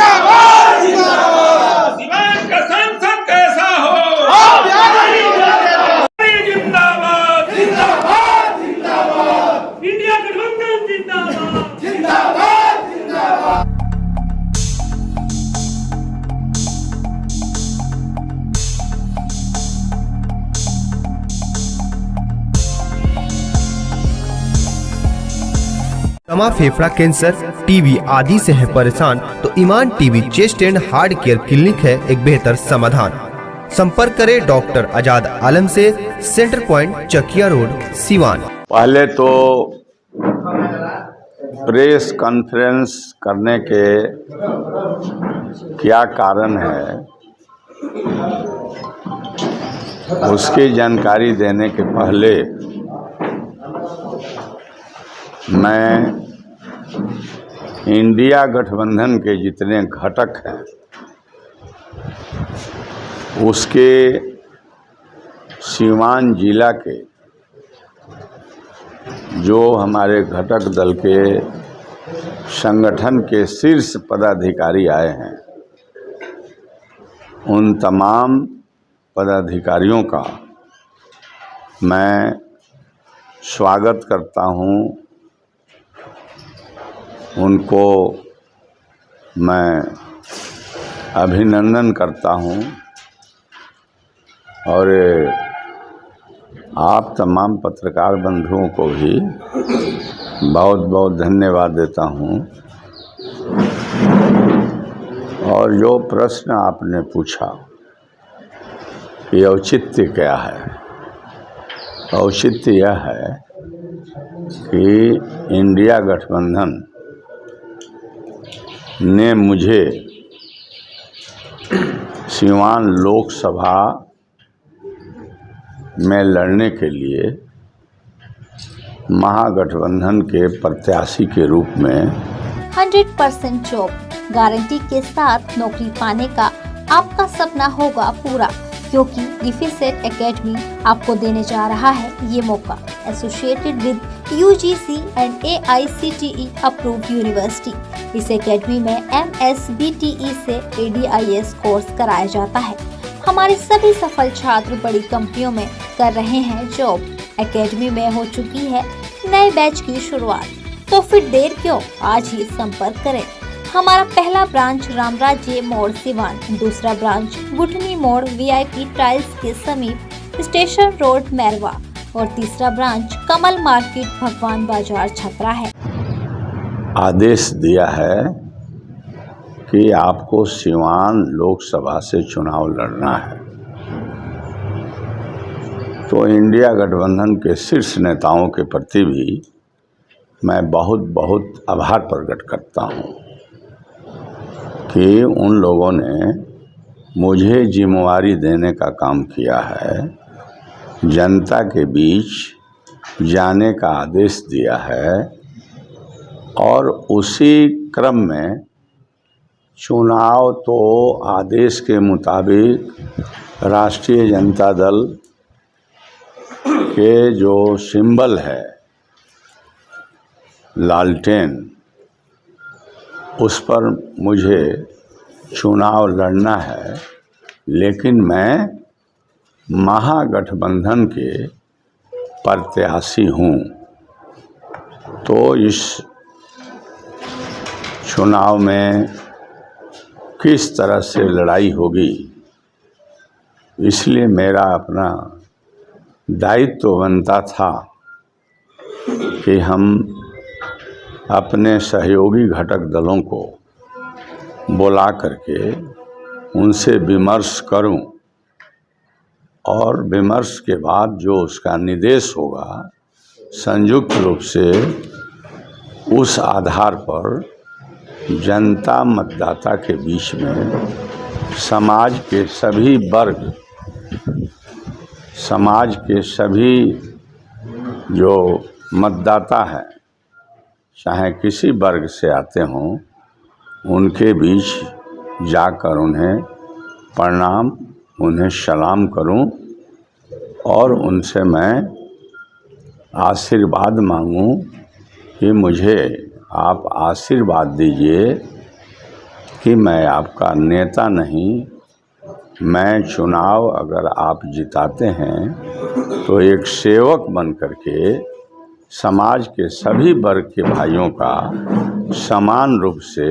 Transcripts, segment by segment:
जिंदाबाद जिंदाबाद। सिवान का सांसद कैसा हो, जिंदाबाद जिंदाबाद जिंदाबाद इंडिया गठबंधन जिंदाबाद। जिंदाबाद जिंदाबाद। दमा, फेफड़ा कैंसर, टीबी आदि से है परेशान तो Iman TB chest and heart care clinic है एक बेहतर समाधान। संपर्क करें डॉक्टर आजाद आलम से, centre point, Chakiya road, Siwan. पहले तो प्रेस कॉन्फ्रेंस करने के क्या कारण है उसकी जानकारी देने के पहले मैं इंडिया गठबंधन के जितने घटक हैं उसके सीवान जिला के जो हमारे घटक दल के संगठन के शीर्ष पदाधिकारी आए हैं उन तमाम पदाधिकारियों का मैं स्वागत करता हूं, उनको मैं अभिनंदन करता हूं और आप तमाम पत्रकार बंधुओं को भी बहुत बहुत धन्यवाद देता हूं। और जो प्रश्न आपने पूछा कि औचित्य क्या है, औचित्य यह है कि इंडिया गठबंधन ने मुझे सिवान लोकसभा में लड़ने के लिए महागठबंधन के प्रत्याशी के रूप में 100% जॉब गारंटी के साथ नौकरी पाने का आपका सपना होगा पूरा, क्योंकि डिफेसेट एकेडमी आपको देने जा रहा है ये मौका। Associated with UGC and AICTE approved university. इस एकेडमी में MSBTE से ADIS कोर्स कराया जाता है। हमारे सभी सफल छात्र बड़ी कंपनियों में कर रहे हैं जॉब। एकेडमी में हो चुकी है नए बैच की शुरुआत, तो फिर देर क्यों, आज ही संपर्क करें। हमारा पहला ब्रांच रामराज्य मोड़ सिवान, दूसरा ब्रांच गुठनी मोड़ VIP टाइल्स के समीप स्टेशन रोड मैरवा और तीसरा ब्रांच कमल मार्केट भगवान बाजार छपरा है। आदेश दिया है कि आपको सिवान लोकसभा से चुनाव लड़ना है, तो इंडिया गठबंधन के शीर्ष नेताओं के प्रति भी मैं बहुत बहुत आभार प्रकट करता हूं कि उन लोगों ने मुझे जिम्मेवारी देने का काम किया है, जनता के बीच जाने का आदेश दिया है और उसी क्रम में चुनाव तो आदेश के मुताबिक राष्ट्रीय जनता दल के जो सिंबल है लालटेन, उस पर मुझे चुनाव लड़ना है, लेकिन मैं महागठबंधन के प्रत्याशी हूँ, तो इस चुनाव में किस तरह से लड़ाई होगी, इसलिए मेरा अपना दायित्व बनता था कि हम अपने सहयोगी घटक दलों को बुला करके उनसे विमर्श करूं और विमर्श के बाद जो उसका निर्देश होगा संयुक्त रूप से उस आधार पर जनता मतदाता के बीच में समाज के सभी वर्ग, समाज के सभी जो मतदाता हैं चाहे किसी वर्ग से आते हों, उनके बीच जाकर उन्हें प्रणाम, उन्हें सलाम करूं और उनसे मैं आशीर्वाद मांगूं कि मुझे आप आशीर्वाद दीजिए कि मैं आपका नेता नहीं, मैं चुनाव अगर आप जिताते हैं तो एक सेवक बन करके समाज के सभी वर्ग के भाइयों का समान रूप से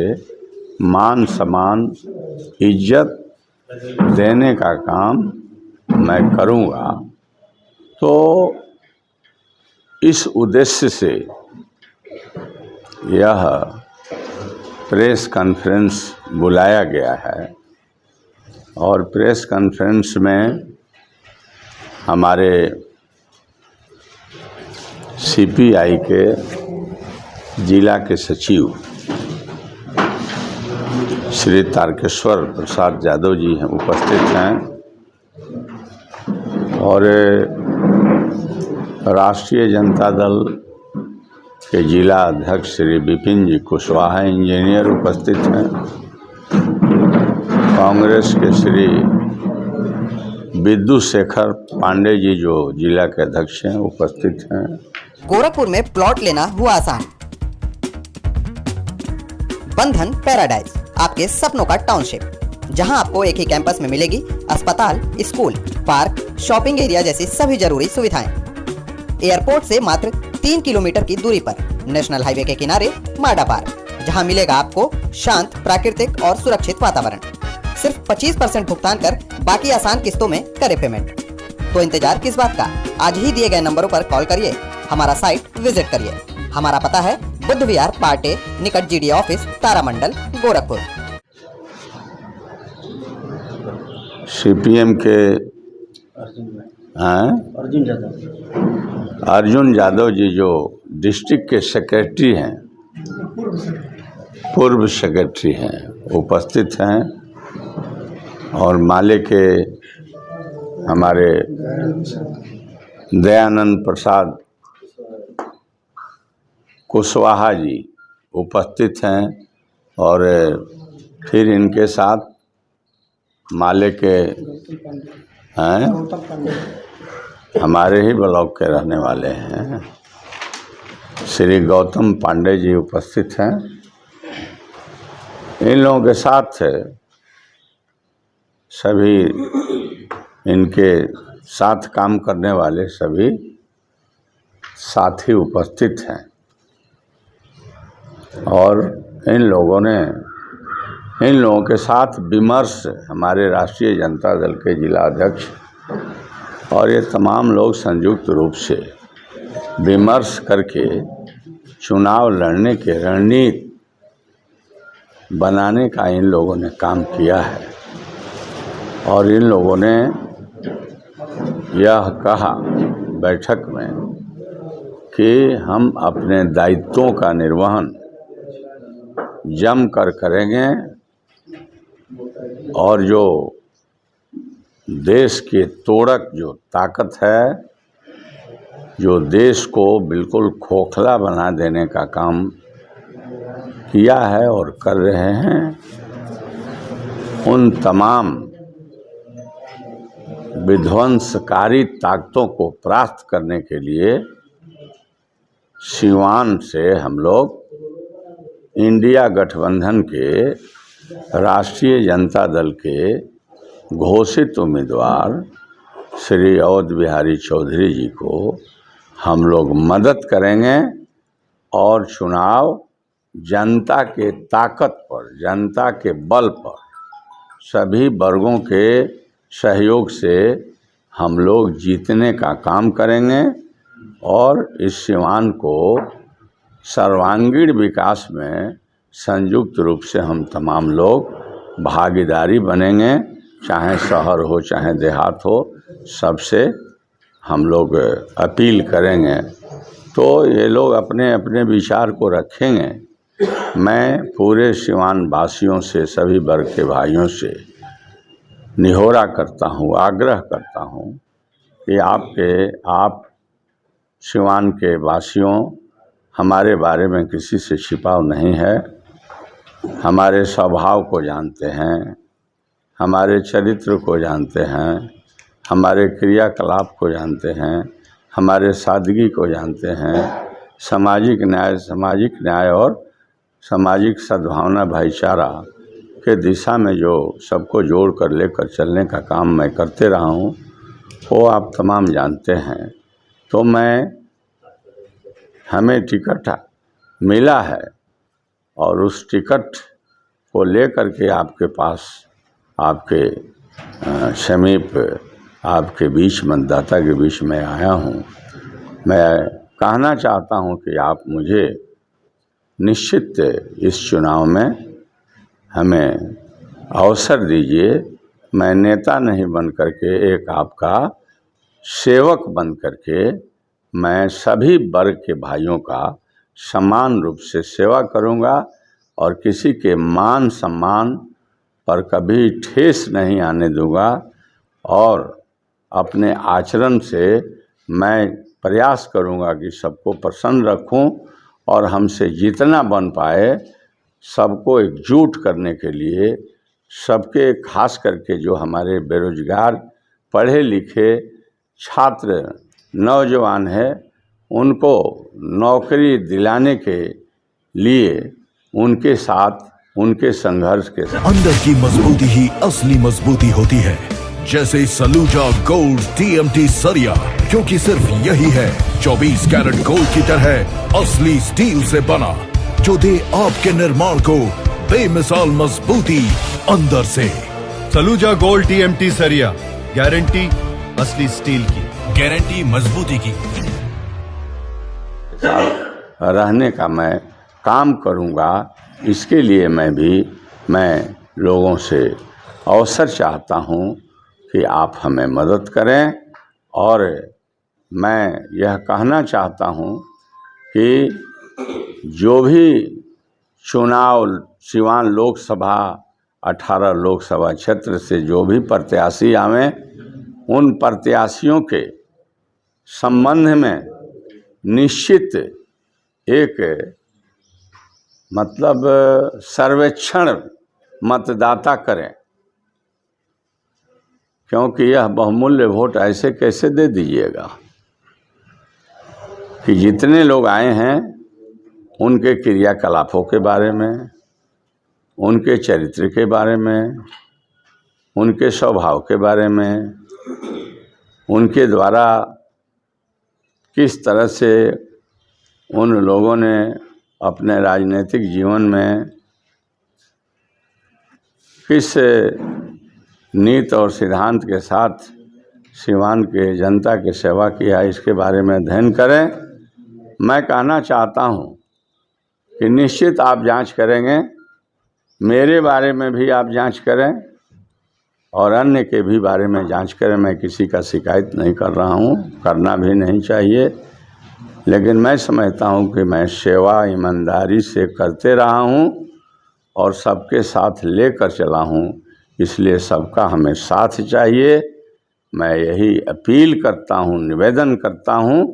मान सम्मान इज्जत देने का काम मैं करूँगा। तो इस उद्देश्य से यह प्रेस कॉन्फ्रेंस बुलाया गया है और प्रेस कॉन्फ्रेंस में हमारे सीपीआई के जिला के सचिव श्री तारकेश्वर प्रसाद यादव जी हैं, उपस्थित हैं और राष्ट्रीय जनता दल के जिला अध्यक्ष श्री विपिन जी कुशवाहा इंजीनियर उपस्थित हैं, कांग्रेस के श्री विद्युत शेखर पांडे जी जो जिला के अध्यक्ष हैं उपस्थित हैं। गोरखपुर में प्लॉट लेना हुआ आसान। बंधन पैराडाइज, आपके सपनों का टाउनशिप, जहां आपको एक ही कैंपस में मिलेगी अस्पताल, स्कूल, पार्क, शॉपिंग एरिया जैसी सभी जरूरी सुविधाएं। एयरपोर्ट से मात्र 3 किलोमीटर की दूरी पर नेशनल हाईवे के किनारे माडा पार्क, जहां मिलेगा आपको शांत, प्राकृतिक और सुरक्षित वातावरण। सिर्फ 25% भुगतान कर बाकी आसान किस्तों में करे पेमेंट। तो इंतजार किस बात का, आज ही दिए गए नंबरों पर कॉल करिए, हमारा साइट विजिट करिए। हमारा पता है बुद्ध विहार पार्टे निकट जीडी ऑफिस, तारामंडल, गोरखपुर। सीपीएम के अर्जुन यादव जी जो डिस्ट्रिक्ट के सेक्रेटरी हैं, पूर्व सेक्रेटरी हैं, उपस्थित हैं और माले के हमारे दयानंद प्रसाद कुशवाहा जी उपस्थित हैं और फिर इनके साथ माले के हैं, हमारे ही ब्लॉक के रहने वाले हैं, श्री गौतम पांडे जी उपस्थित हैं। इन लोगों के साथ सभी इनके साथ काम करने वाले सभी साथी उपस्थित हैं और इन लोगों के साथ विमर्श हमारे राष्ट्रीय जनता दल के जिला अध्यक्ष और ये तमाम लोग संयुक्त रूप से विमर्श करके चुनाव लड़ने के रणनीति बनाने का इन लोगों ने काम किया है। और इन लोगों ने यह कहा बैठक में कि हम अपने दायित्वों का निर्वहन जम कर करेंगे और जो देश के तोड़क जो ताकत है, जो देश को बिल्कुल खोखला बना देने का काम किया है और कर रहे हैं, उन तमाम विध्वंसकारी ताकतों को परास्त करने के लिए सिवान से हम लोग इंडिया गठबंधन के राष्ट्रीय जनता दल के घोषित उम्मीदवार श्री अवध बिहारी चौधरी जी को हम लोग मदद करेंगे और चुनाव जनता के ताकत पर, जनता के बल पर, सभी वर्गों के सहयोग से हम लोग जीतने का काम करेंगे और इस सिवान को सर्वांगीण विकास में संयुक्त रूप से हम तमाम लोग भागीदारी बनेंगे, चाहे शहर हो चाहे देहात हो, सबसे हम लोग अपील करेंगे। तो ये लोग अपने अपने विचार को रखेंगे। मैं पूरे सिवान वासियों से, सभी वर्ग के भाइयों से निहोरा करता हूँ, आग्रह करता हूँ कि आप सिवान के वासियों, हमारे बारे में किसी से छिपाव नहीं है, हमारे स्वभाव को जानते हैं, हमारे चरित्र को जानते हैं, हमारे क्रियाकलाप को जानते हैं, हमारे सादगी को जानते हैं, सामाजिक न्याय और सामाजिक सद्भावना, भाईचारा के दिशा में जो सबको जोड़ कर लेकर चलने का काम मैं करते रहा हूँ वो आप तमाम जानते हैं। तो हमें टिकट मिला है और उस टिकट को लेकर के आपके पास, आपके समीप, आपके बीच, मतदाता के बीच में आया हूँ। मैं कहना चाहता हूँ कि आप मुझे निश्चित इस चुनाव में हमें अवसर दीजिए। मैं नेता नहीं बन करके, एक आपका सेवक बन करके मैं सभी वर्ग के भाइयों का समान रूप से सेवा करूंगा और किसी के मान सम्मान पर कभी ठेस नहीं आने दूंगा। और अपने आचरण से मैं प्रयास करूंगा कि सबको प्रसन्न रखूं और हमसे जितना बन पाए सबको एकजुट करने के लिए, सबके, खास करके जो हमारे बेरोजगार पढ़े लिखे छात्र नौजवान हैं, उनको नौकरी दिलाने के लिए उनके साथ, उनके संघर्ष के साथ। अंदर की मजबूती ही असली मजबूती होती है, जैसे सलूजा गोल्ड TMT सरिया, क्योंकि सिर्फ यही है 24 कैरेट गोल्ड की तरह असली स्टील से बना, जो दे आपके निर्माण को बेमिसाल मजबूती अंदर से। सलूजा गोल्ड TMT सरिया, गारंटी असली स्टील की, गारंटी मजबूती की। रहने का मैं काम करूंगा। इसके लिए मैं लोगों से अवसर चाहता हूं कि आप हमें मदद करें। और मैं यह कहना चाहता हूं कि जो भी चुनाव सिवान लोकसभा 18 लोकसभा क्षेत्र से जो भी प्रत्याशी आवें, उन प्रत्याशियों के संबंध में निश्चित एक मतलब सर्वेक्षण मतदाता करें, क्योंकि यह बहुमूल्य वोट ऐसे कैसे दे दीजिएगा कि जितने लोग आए हैं उनके क्रियाकलापों के बारे में, उनके चरित्र के बारे में, उनके स्वभाव के बारे में, उनके द्वारा किस तरह से उन लोगों ने अपने राजनीतिक जीवन में किस नीति और सिद्धांत के साथ सीवान के जनता की सेवा किया, इसके बारे में अध्ययन करें। मैं कहना चाहता हूं कि निश्चित आप जांच करेंगे, मेरे बारे में भी आप जांच करें और अन्य के भी बारे में जांच करें। मैं किसी का शिकायत नहीं कर रहा हूं, करना भी नहीं चाहिए, लेकिन मैं समझता हूं कि मैं सेवा ईमानदारी से करते रहा हूं और सबके साथ लेकर चला हूं, इसलिए सबका हमें साथ चाहिए। मैं यही अपील करता हूं, निवेदन करता हूं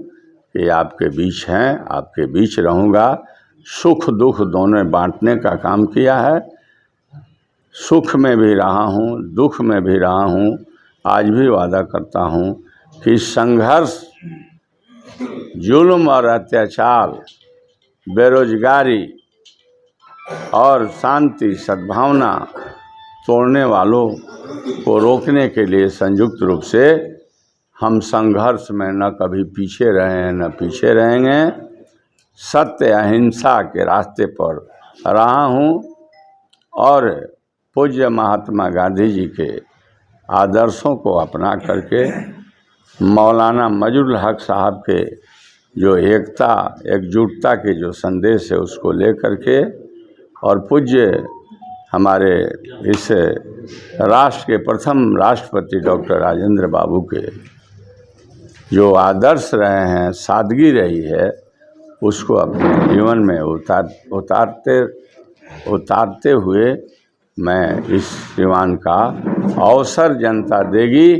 कि आपके बीच हैं, आपके बीच रहूँगा। सुख दुख दोनों बांटने का काम किया है, सुख में भी रहा हूँ, दुख में भी रहा हूँ। आज भी वादा करता हूँ कि संघर्ष, जुल्म और अत्याचार, बेरोजगारी और शांति सद्भावना तोड़ने वालों को रोकने के लिए संयुक्त रूप से हम संघर्ष में न कभी पीछे रहे हैं न पीछे रहेंगे। सत्य अहिंसा के रास्ते पर रहा हूँ और पूज्य महात्मा गांधी जी के आदर्शों को अपना करके मौलाना मजरुल हक साहब के जो एकता एकजुटता के जो संदेश है उसको लेकर के और पूज्य हमारे इस राष्ट्र के प्रथम राष्ट्रपति डॉक्टर राजेंद्र बाबू के जो आदर्श रहे हैं, सादगी रही है, उसको अपने जीवन में उतारते हुए मैं इस सिवान का अवसर जनता देगी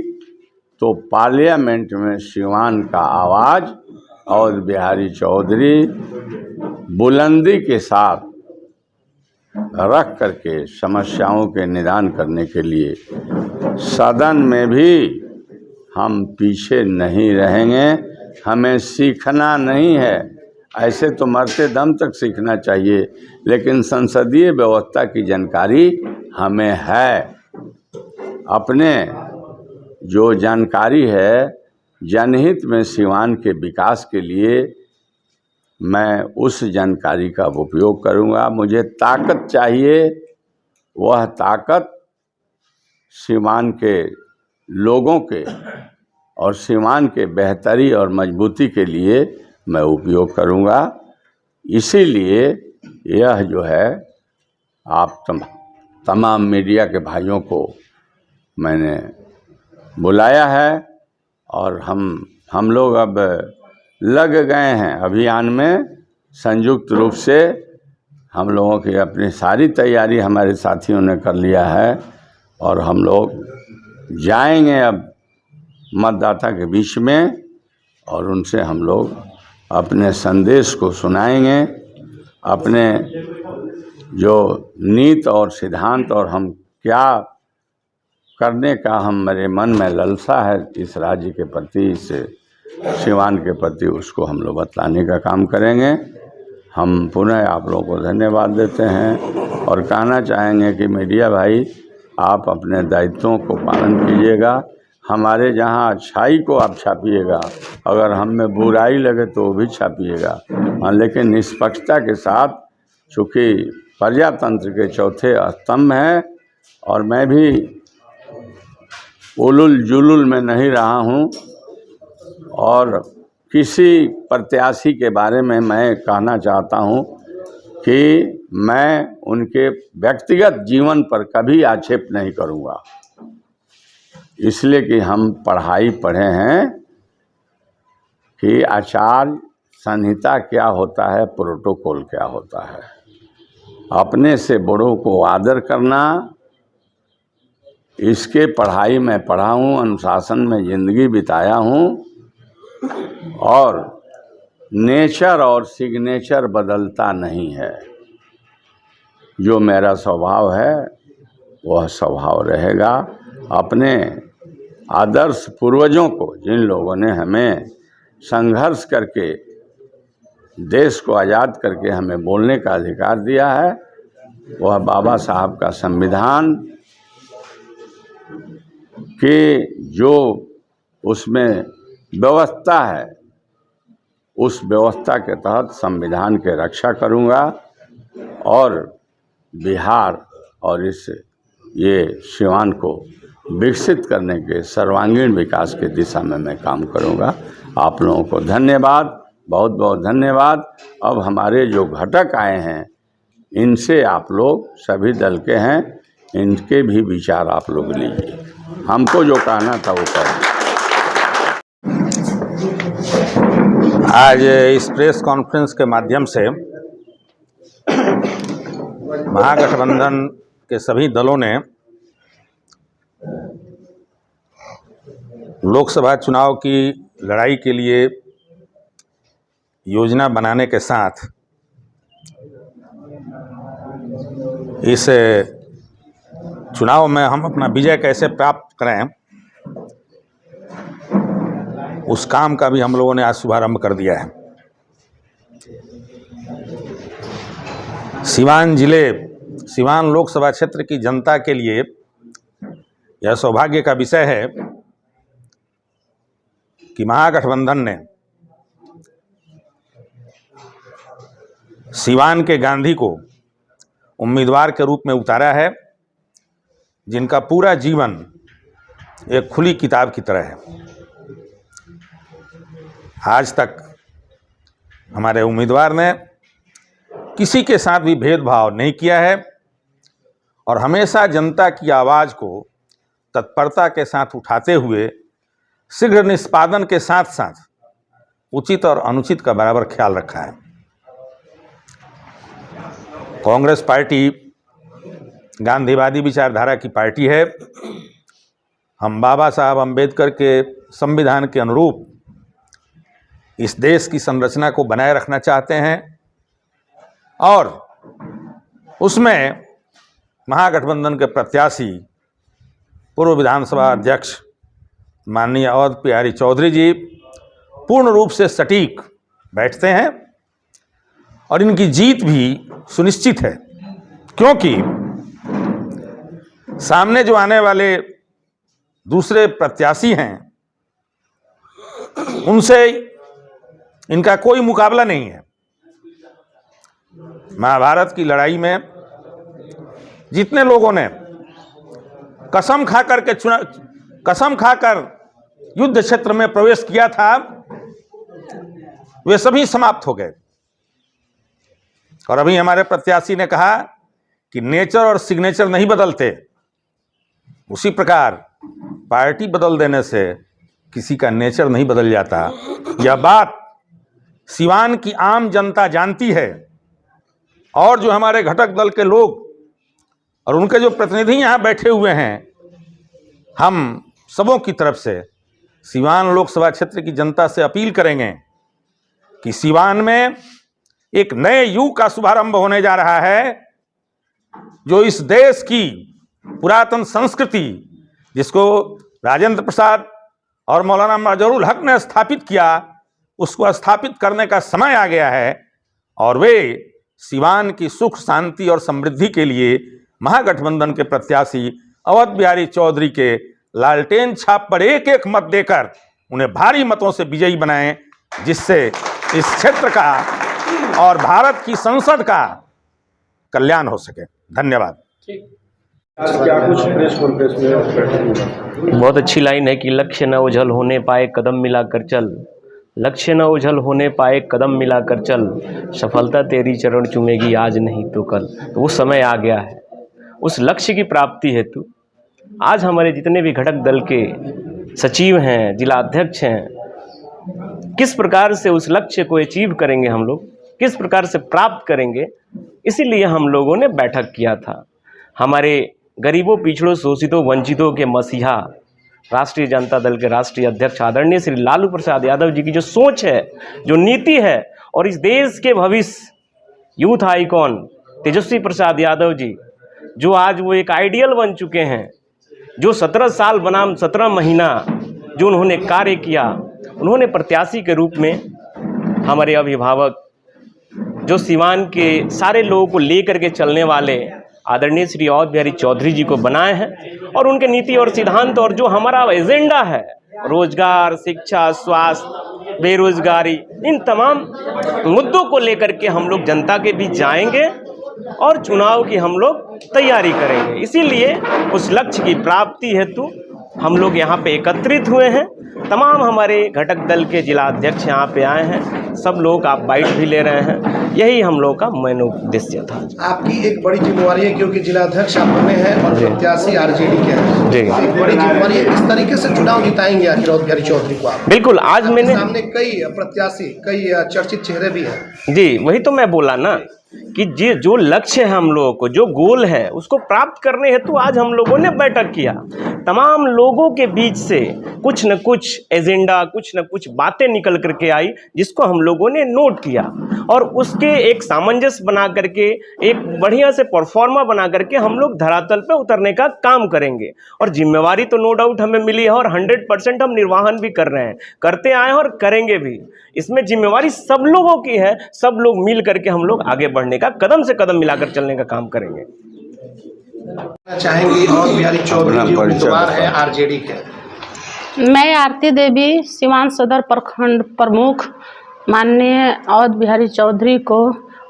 तो पार्लियामेंट में सिवान का आवाज़ और बिहारी चौधरी बुलंदी के साथ रख करके समस्याओं के निदान करने के लिए सदन में भी हम पीछे नहीं रहेंगे। हमें सीखना नहीं है, ऐसे तो मरते दम तक सीखना चाहिए, लेकिन संसदीय व्यवस्था की जानकारी हमें है। अपने जो जानकारी है जनहित में सिवान के विकास के लिए मैं उस जानकारी का उपयोग करूंगा। मुझे ताकत चाहिए, वह ताकत सिवान के लोगों के और सिवान के बेहतरी और मजबूती के लिए मैं उपयोग करूंगा। इसीलिए यह जो है आप तमाम मीडिया के भाइयों को मैंने बुलाया है और हम लोग अब लग गए हैं अभियान में। संयुक्त रूप से हम लोगों की अपनी सारी तैयारी हमारे साथियों ने कर लिया है और हम लोग जाएंगे अब मतदाता के बीच में और उनसे हम लोग अपने संदेश को सुनाएंगे, अपने जो नीति और सिद्धांत और हम क्या करने का मेरे मन में लालसा है इस राज्य के प्रति, इस सिवान के प्रति, उसको हम लोग बतलाने का काम करेंगे। हम पुनः आप लोगों को धन्यवाद देते हैं और कहना चाहेंगे कि मीडिया भाई आप अपने दायित्वों को पालन कीजिएगा। हमारे जहां अच्छाई को आप छापिएगा, अगर हम में बुराई लगे तो वो भी छापिएगा, लेकिन निष्पक्षता के साथ, चूँकि प्रजातंत्र के चौथे स्तंभ हैं और मैं भी उलुल जुलुल में नहीं रहा हूं और किसी प्रत्याशी के बारे में मैं कहना चाहता हूं कि मैं उनके व्यक्तिगत जीवन पर कभी आक्षेप नहीं करूंगा, इसलिए कि हम पढ़ाई पढ़े हैं कि आचार संहिता क्या होता है, प्रोटोकॉल क्या होता है। अपने से बड़ों को आदर करना, इसके पढ़ाई में पढ़ा हूँ, अनुशासन में ज़िंदगी बिताया हूँ और नेचर और सिग्नेचर बदलता नहीं है। जो मेरा स्वभाव है वह स्वभाव रहेगा। अपने आदर्श पूर्वजों को, जिन लोगों ने हमें संघर्ष करके देश को आज़ाद करके हमें बोलने का अधिकार दिया है, वह बाबा साहब का संविधान कि जो उसमें व्यवस्था है, उस व्यवस्था के तहत संविधान के रक्षा करूंगा और बिहार और ये सिवान को विकसित करने के सर्वांगीण विकास के दिशा में मैं काम करूंगा। आप लोगों को धन्यवाद, बहुत बहुत धन्यवाद। अब हमारे जो घटक आए हैं इनसे आप लोग, सभी दल के हैं, इनके भी विचार आप लोग लीजिए। हमको जो कहना था वो करें। आज इस प्रेस कॉन्फ्रेंस के माध्यम से महागठबंधन के सभी दलों ने लोकसभा चुनाव की लड़ाई के लिए योजना बनाने के साथ इस चुनाव में हम अपना विजय कैसे प्राप्त करें, उस काम का भी हम लोगों ने आज शुभारंभ कर दिया है। सिवान लोकसभा क्षेत्र की जनता के लिए यह सौभाग्य का विषय है कि महागठबंधन ने सिवान के गांधी को उम्मीदवार के रूप में उतारा है, जिनका पूरा जीवन एक खुली किताब की तरह है। आज तक हमारे उम्मीदवार ने किसी के साथ भी भेदभाव नहीं किया है और हमेशा जनता की आवाज़ को तत्परता के साथ उठाते हुए शीघ्र निष्पादन के साथ साथ उचित और अनुचित का बराबर ख्याल रखा है। कांग्रेस पार्टी गांधीवादी विचारधारा की पार्टी है। हम बाबा साहब अंबेडकर के संविधान के अनुरूप इस देश की संरचना को बनाए रखना चाहते हैं और उसमें महागठबंधन के प्रत्याशी पूर्व विधानसभा अध्यक्ष माननीय अवध बिहारी चौधरी जी पूर्ण रूप से सटीक बैठते हैं और इनकी जीत भी सुनिश्चित है, क्योंकि सामने जो आने वाले दूसरे प्रत्याशी हैं उनसे इनका कोई मुकाबला नहीं है। महाभारत की लड़ाई में जितने लोगों ने कसम खाकर युद्ध क्षेत्र में प्रवेश किया था वे सभी समाप्त हो गए। और अभी हमारे प्रत्याशी ने कहा कि नेचर और सिग्नेचर नहीं बदलते, उसी प्रकार पार्टी बदल देने से किसी का नेचर नहीं बदल जाता। यह बात सिवान की आम जनता जानती है और जो हमारे घटक दल के लोग और उनके जो प्रतिनिधि यहाँ बैठे हुए हैं, हम सबों की तरफ से सिवान लोकसभा क्षेत्र की जनता से अपील करेंगे कि सिवान में एक नए युग का शुभारंभ होने जा रहा है, जो इस देश की पुरातन संस्कृति जिसको राजेंद्र प्रसाद और मौलाना मजहरूल हक ने स्थापित किया, उसको स्थापित करने का समय आ गया है। और वे सिवान की सुख शांति और समृद्धि के लिए महागठबंधन के प्रत्याशी अवध बिहारी चौधरी के लालटेन छाप पर एक एक मत देकर उन्हें भारी मतों से विजयी बनाएं, जिससे इस क्षेत्र का और भारत की संसद का कल्याण हो सके। धन्यवाद। क्या कुछ प्रेस कॉन्फ्रेंस में बहुत अच्छी लाइन है कि लक्ष्य न ओझल होने पाए कदम मिलाकर चल, लक्ष्य न ओझल होने पाए कदम मिलाकर चल, सफलता तेरी चरण चूमेगी आज नहीं तो कल। तो वो समय आ गया है, उस लक्ष्य की प्राप्ति हेतु आज हमारे जितने भी घटक दल के सचिव हैं, जिला अध्यक्ष हैं, किस प्रकार से उस लक्ष्य को अचीव करेंगे, हम लोग किस प्रकार से प्राप्त करेंगे, इसीलिए हम लोगों ने बैठक किया था। हमारे गरीबों, पिछड़ों, शोषितों, वंचितों के मसीहा राष्ट्रीय जनता दल के राष्ट्रीय अध्यक्ष आदरणीय श्री लालू प्रसाद यादव जी की जो सोच है, जो नीति है, और इस देश के भविष्य यूथ आइकॉन तेजस्वी प्रसाद यादव जी, जो आज वो एक आइडियल बन चुके हैं, जो 17 साल बनाम 17 महीना जो उन्होंने कार्य किया, उन्होंने प्रत्याशी के रूप में हमारे अभिभावक जो सिवान के सारे लोगों को लेकर के चलने वाले आदरणीय श्री अवध बिहारी चौधरी जी को बनाए हैं। और उनके नीति और सिद्धांत और जो हमारा एजेंडा है, रोजगार, शिक्षा, स्वास्थ्य, बेरोजगारी, इन तमाम मुद्दों को लेकर के हम लोग जनता के बीच जाएंगे और चुनाव की हम लोग तैयारी करेंगे। इसीलिए उस लक्ष्य की प्राप्ति हेतु हम लोग यहाँ पे एकत्रित हुए हैं। तमाम हमारे घटक दल के जिला अध्यक्ष यहाँ पे आए हैं, सब लोग आप बाइट भी ले रहे हैं, यही हम लोग का मेन उद्देश्य था। आपकी एक बड़ी जिम्मेवारी है, क्योंकि जिला अध्यक्ष आप बने हैं और प्रत्याशी आरजेडी के हैं। जी, एक बड़ी जिम्मेवारी है, किस तरीके से चुनाव जिताएंगे आखिर अवध बिहारी चौधरी को आप? बिल्कुल, आज मैंने सामने कई प्रत्याशी, कई चर्चित चेहरे भी हैं। जी, वही तो मैं बोला ना कि जो लक्ष्य है हम लोगों को, जो गोल है, उसको प्राप्त करने हेतु आज हम लोगों ने बैठक किया। तमाम लोगों के बीच से कुछ न कुछ एजेंडा, कुछ न कुछ बातें निकल करके आई, जिसको हम लोगों ने नोट किया और उसके एक सामंजस्य बना करके, एक बढ़िया से परफॉर्मा बना करके हम लोग धरातल पे उतरने का काम करेंगे। और जिम्मेवारी तो नो डाउट हमें मिली है और 100% हम निर्वहन भी कर रहे हैं, करते आए हैं और करेंगे भी। इसमें जिम्मेवारी सब लोगों की है, सब लोग मिल करके हम लोग आगे बढ़ने का, कदम से कदम मिलाकर चलने का काम करेंगे। चाहेंगे अवध बिहारी चौधरी जी उम्मीदवार है आरजेडी के। मैं आरती देवी, सिवान सदर प्रखंड प्रमुख माननीय अवध बिहारी चौधरी को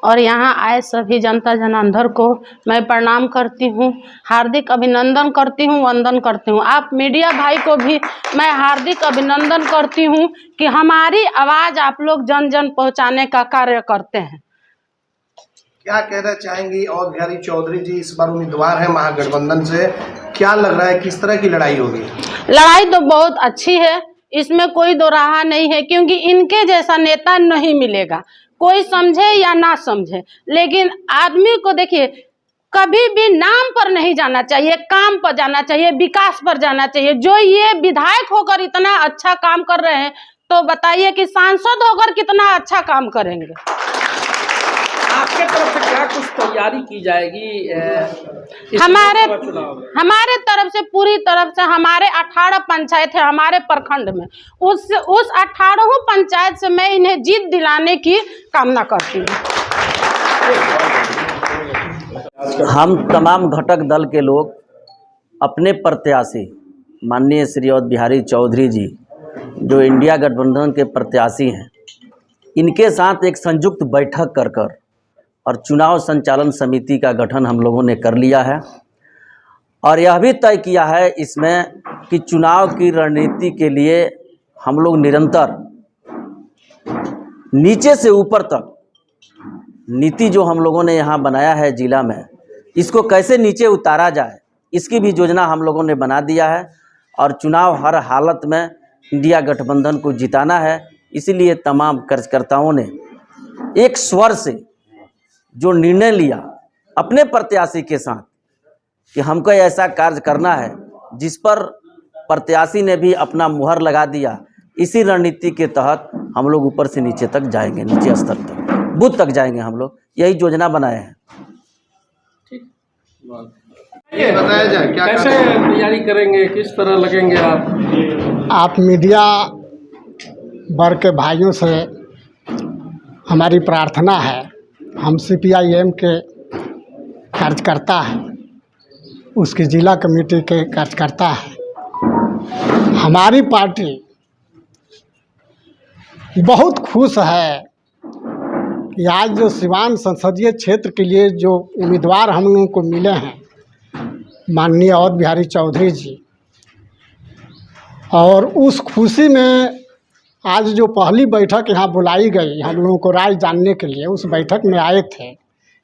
और यहाँ आए सभी जनता जनार्दन को मैं प्रणाम करती हूँ, हार्दिक अभिनंदन करती हूँ, वंदन करती हूँ। आप मीडिया भाई को भी मैं हार्दिक अभिनंदन करती हूँ कि हमारी आवाज़ आप लोग जन जन पहुँचाने का कार्य करते हैं। क्या कहना चाहेंगी, अवध बिहारी चौधरी जी इस बार उम्मीदवार है महागठबंधन से, क्या लग रहा है, किस तरह की लड़ाई होगी? लड़ाई तो बहुत अच्छी है, इसमें कोई दो राह नहीं है, क्योंकि इनके जैसा नेता नहीं मिलेगा, कोई समझे या ना समझे। लेकिन आदमी को देखिए, कभी भी नाम पर नहीं जाना चाहिए, काम पर जाना चाहिए, विकास पर जाना चाहिए। जो ये विधायक होकर इतना अच्छा काम कर रहे हैं, तो बताइए कि सांसद होकर कितना अच्छा काम करेंगे। आपके तरफ से क्या कुछ तैयारी की जाएगी? हमारे तरफ से पूरी तरफ से हमारे 18 पंचायत है हमारे प्रखंड में, उस 18 पंचायत से मैं इन्हें जीत दिलाने की कामना करती हूँ। हम तमाम घटक दल के लोग अपने प्रत्याशी माननीय श्री अवध बिहारी चौधरी जी जो इंडिया गठबंधन के प्रत्याशी हैं, इनके साथ एक संयुक्त बैठक कर और चुनाव संचालन समिति का गठन हम लोगों ने कर लिया है और यह भी तय किया है इसमें कि चुनाव की रणनीति के लिए हम लोग निरंतर नीचे से ऊपर तक नीति जो हम लोगों ने यहाँ बनाया है जिला में, इसको कैसे नीचे उतारा जाए इसकी भी योजना हम लोगों ने बना दिया है और चुनाव हर हालत में इंडिया गठबंधन को जिताना है। इसीलिए तमाम कार्यकर्ताओं ने एक स्वर से जो निर्णय लिया अपने प्रत्याशी के साथ कि हमको ऐसा कार्य करना है जिस पर प्रत्याशी ने भी अपना मुहर लगा दिया, इसी रणनीति के तहत हम लोग ऊपर से नीचे तक जाएंगे, नीचे स्तर तक, बूथ तक जाएंगे। हम लोग यही योजना बनाए हैं। ये बताया जाए क्या कैसे तैयारी करेंगे, किस तरह लगेंगे आप मीडिया वर्ग के भाइयों से हमारी प्रार्थना है, हम CPIM के कार्यकर्ता हैं, उसकी जिला कमेटी के कार्यकर्ता हैं। हमारी पार्टी बहुत खुश है कि आज जो सिवान संसदीय क्षेत्र के लिए जो उम्मीदवार हम लोगों को मिले हैं माननीय अवध बिहारी चौधरी जी, और उस खुशी में आज जो पहली बैठक यहाँ बुलाई गई हम लोगों को राय जानने के लिए, उस बैठक में आए थे।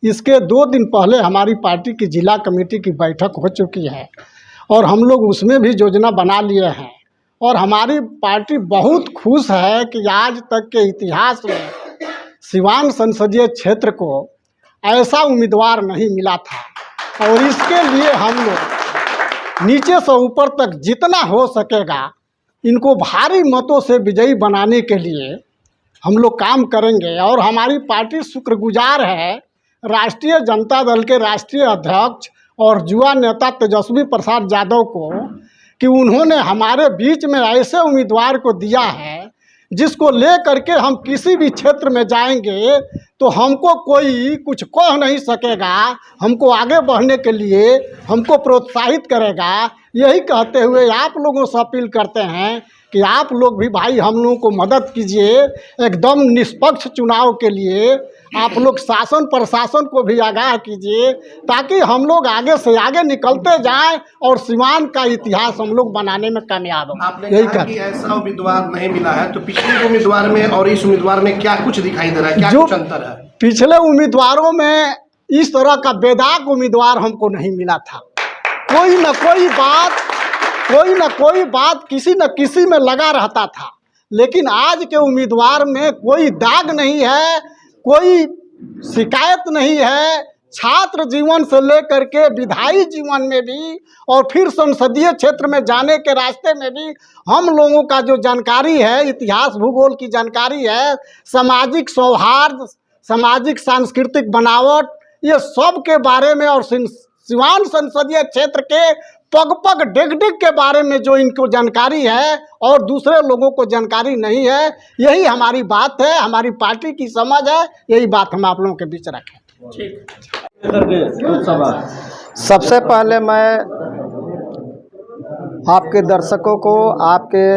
इसके 2 दिन पहले हमारी पार्टी की जिला कमेटी की बैठक हो चुकी है और हम लोग उसमें भी योजना बना लिए हैं और हमारी पार्टी बहुत खुश है कि आज तक के इतिहास में सिवान संसदीय क्षेत्र को ऐसा उम्मीदवार नहीं मिला था और इसके लिए हम लोग नीचे से ऊपर तक जितना हो सकेगा इनको भारी मतों से विजयी बनाने के लिए हम लोग काम करेंगे। और हमारी पार्टी शुक्रगुजार है राष्ट्रीय जनता दल के राष्ट्रीय अध्यक्ष और युवा नेता तेजस्वी प्रसाद यादव को कि उन्होंने हमारे बीच में ऐसे उम्मीदवार को दिया है जिसको ले करके हम किसी भी क्षेत्र में जाएंगे तो हमको कोई कुछ कह नहीं सकेगा, हमको आगे बढ़ने के लिए हमको प्रोत्साहित करेगा। यही कहते हुए आप लोगों से अपील करते हैं कि आप लोग भी भाई हम लोगों को मदद कीजिए, एकदम निष्पक्ष चुनाव के लिए आप लोग शासन प्रशासन को भी आगाह कीजिए ताकि हम लोग आगे से आगे निकलते जाएं और सिवान का इतिहास हम लोग बनाने में कामयाब हो। आपने कहा कि ऐसा उम्मीदवार नहीं मिला है, तो पिछले उम्मीदवार में और इस उम्मीदवार में क्या कुछ दिखाई दे रहा है, क्या कुछ अंतर है? पिछले उम्मीदवारों में इस तरह का बेदाग उम्मीदवार हमको नहीं मिला था। कोई न कोई बात किसी न किसी में लगा रहता था, लेकिन आज के उम्मीदवार में कोई दाग नहीं है, कोई शिकायत नहीं है। छात्र जीवन से लेकर के विधायी जीवन में भी और फिर संसदीय क्षेत्र में जाने के रास्ते में भी हम लोगों का जो जानकारी है, इतिहास भूगोल की जानकारी है, सामाजिक सौहार्द, सामाजिक सांस्कृतिक बनावट, ये सब के बारे में और सिवान संसदीय क्षेत्र के पग पग डेग डेग के बारे में जो इनको जानकारी है और दूसरे लोगों को जानकारी नहीं है, यही हमारी बात है, हमारी पार्टी की समझ है, यही बात हम आप लोगों के बीच रखें। सबसे पहले मैं आपके दर्शकों को, आपके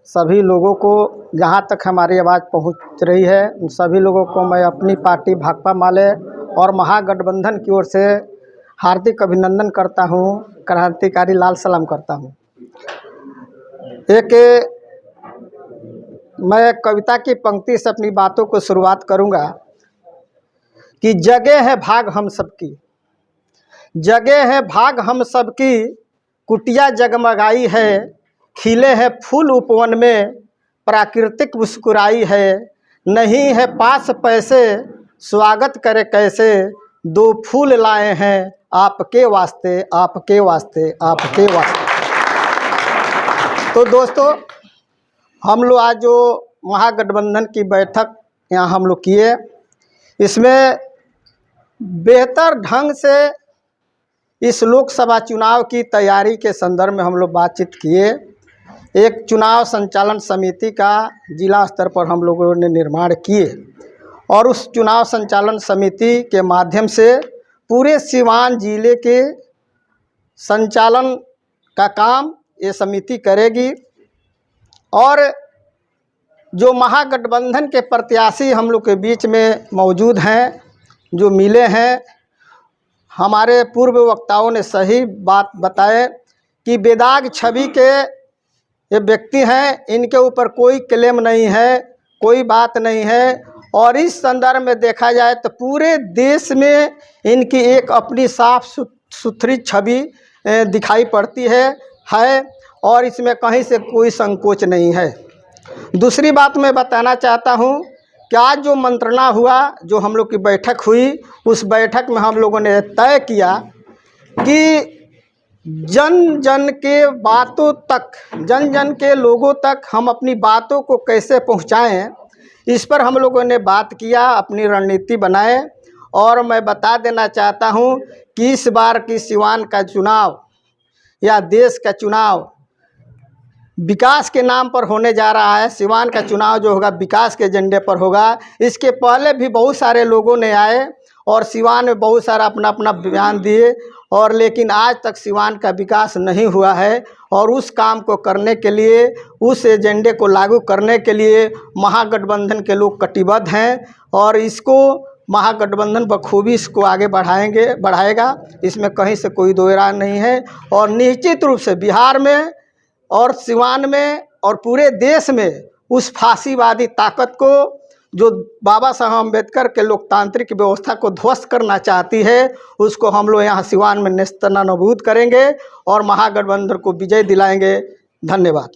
सभी लोगों को, जहां तक हमारी आवाज़ पहुंच रही है, उन सभी लोगों को मैं अपनी पार्टी भाकपा माले और महागठबंधन की ओर से हार्दिक अभिनंदन करता हूं, क्रांतिकारी लाल सलाम करता हूं। मैं कविता की पंक्ति से अपनी बातों को शुरुआत करूंगा कि जगह है भाग हम सबकी, जगह है भाग हम सबकी, कुटिया जगमगाई है, खिले हैं फूल उपवन में, प्राकृतिक मुस्कुराई है, नहीं है पास पैसे, स्वागत करे कैसे, 2 फूल लाए हैं आपके वास्ते, आपके वास्ते, आपके वास्ते। तो दोस्तों, हम लोग आज जो महागठबंधन की बैठक यहाँ हम लोग किए, इसमें बेहतर ढंग से इस लोकसभा चुनाव की तैयारी के संदर्भ में हम लोग बातचीत किए। एक चुनाव संचालन समिति का जिला स्तर पर हम लोगों ने निर्माण किए और उस चुनाव संचालन समिति के माध्यम से पूरे सिवान जिले के संचालन का काम ये समिति करेगी। और जो महागठबंधन के प्रत्याशी हम लोग के बीच में मौजूद हैं, जो मिले हैं, हमारे पूर्व वक्ताओं ने सही बात बताए कि बेदाग छवि के ये व्यक्ति हैं, इनके ऊपर कोई क्लेम नहीं है, कोई बात नहीं है। और इस संदर्भ में देखा जाए तो पूरे देश में इनकी एक अपनी साफ सुथरी छवि दिखाई पड़ती है और इसमें कहीं से कोई संकोच नहीं है। दूसरी बात मैं बताना चाहता हूँ कि आज जो मंत्रणा हुआ, जो हम लोग की बैठक हुई, उस बैठक में हम लोगों ने तय किया कि जन जन के बातों तक, जन जन के लोगों तक हम अपनी बातों को कैसे पहुंचाएं, इस पर हम लोगों ने बात किया, अपनी रणनीति बनाए। और मैं बता देना चाहता हूं कि इस बार की सिवान का चुनाव या देश का चुनाव विकास के नाम पर होने जा रहा है। सिवान का चुनाव जो होगा विकास के एजेंडे पर होगा। इसके पहले भी बहुत सारे लोगों ने आए और सिवान में बहुत सारा अपना अपना बयान दिए, और लेकिन आज तक सिवान का विकास नहीं हुआ है। और उस काम को करने के लिए, उस एजेंडे को लागू करने के लिए महागठबंधन के लोग कटिबद्ध हैं और इसको महागठबंधन बखूबी इसको आगे बढ़ाएगा, इसमें कहीं से कोई दो राय नहीं है। और निश्चित रूप से बिहार में और सिवान में और पूरे देश में उस फांसीवादी ताकत को, जो बाबा साहब अम्बेडकर के लोकतांत्रिक व्यवस्था को ध्वस्त करना चाहती है, उसको हम लोग यहाँ सिवान में नेस्तनाबूद करेंगे और महागठबंधन को विजय दिलाएंगे। धन्यवाद।